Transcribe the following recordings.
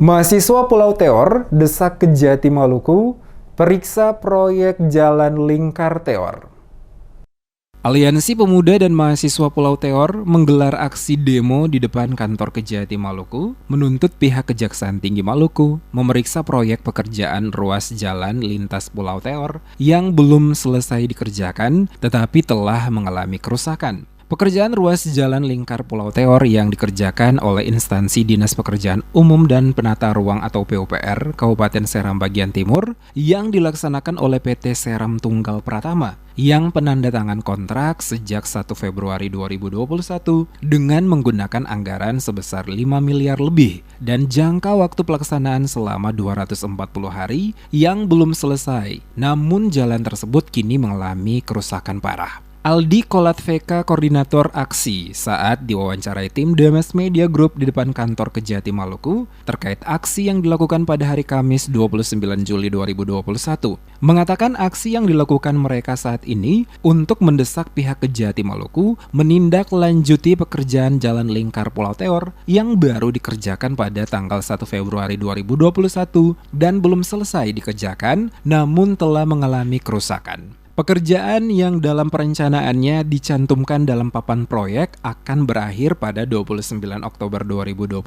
Mahasiswa Pulau Teor desak Kejati Maluku, periksa proyek Jalan Lingkar Teor. Aliansi Pemuda dan Mahasiswa Pulau Teor menggelar aksi demo di depan kantor Kejati Maluku, menuntut pihak Kejaksaan Tinggi Maluku memeriksa proyek pekerjaan ruas jalan lintas Pulau Teor yang belum selesai dikerjakan tetapi telah mengalami kerusakan. Pekerjaan ruas jalan lingkar Pulau Teor yang dikerjakan oleh instansi Dinas Pekerjaan Umum dan Penata Ruang atau PUPR Kabupaten Seram Bagian Timur yang dilaksanakan oleh PT Seram Tunggal Pratama yang penandatangan kontrak sejak 1 Februari 2021 dengan menggunakan anggaran sebesar 5 miliar lebih dan jangka waktu pelaksanaan selama 240 hari yang belum selesai. Namun jalan tersebut kini mengalami kerusakan parah. Aldi Kolatveka, koordinator aksi, saat diwawancarai tim Damas Media Group di depan kantor Kejati Maluku terkait aksi yang dilakukan pada hari Kamis 29 Juli 2021, mengatakan aksi yang dilakukan mereka saat ini untuk mendesak pihak Kejati Maluku menindaklanjuti pekerjaan Jalan Lingkar Pulau Teor yang baru dikerjakan pada tanggal 1 Februari 2021 dan belum selesai dikerjakan namun telah mengalami kerusakan. Pekerjaan yang dalam perencanaannya dicantumkan dalam papan proyek akan berakhir pada 29 Oktober 2021,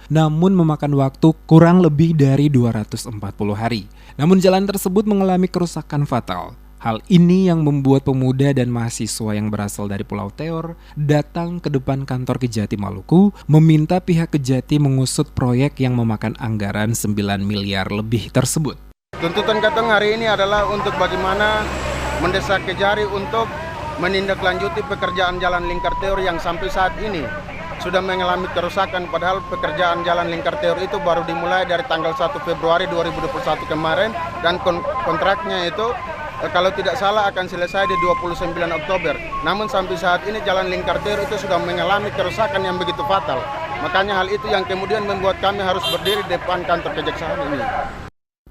namun memakan waktu kurang lebih dari 240 hari. Namun jalan tersebut mengalami kerusakan fatal. Hal ini yang membuat pemuda dan mahasiswa yang berasal dari Pulau Teor datang ke depan kantor Kejati Maluku meminta pihak Kejati mengusut proyek yang memakan anggaran 9 miliar lebih tersebut. Tuntutan Katong hari ini adalah untuk bagaimana mendesak Kejari untuk menindaklanjuti pekerjaan Jalan Lingkar Teor yang sampai saat ini sudah mengalami kerusakan, padahal pekerjaan Jalan Lingkar Teor itu baru dimulai dari tanggal 1 Februari 2021 kemarin dan kontraknya itu kalau tidak salah akan selesai di 29 Oktober. Namun sampai saat ini Jalan Lingkar Teor itu sudah mengalami kerusakan yang begitu fatal. Makanya hal itu yang kemudian membuat kami harus berdiri di depan kantor kejaksaan ini.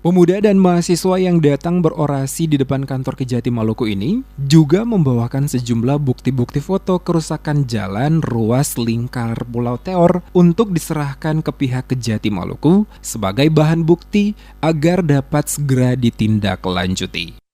Pemuda dan mahasiswa yang datang berorasi di depan kantor Kejati Maluku ini juga membawakan sejumlah bukti-bukti foto kerusakan jalan ruas lingkar Pulau Teor untuk diserahkan ke pihak Kejati Maluku sebagai bahan bukti agar dapat segera ditindaklanjuti.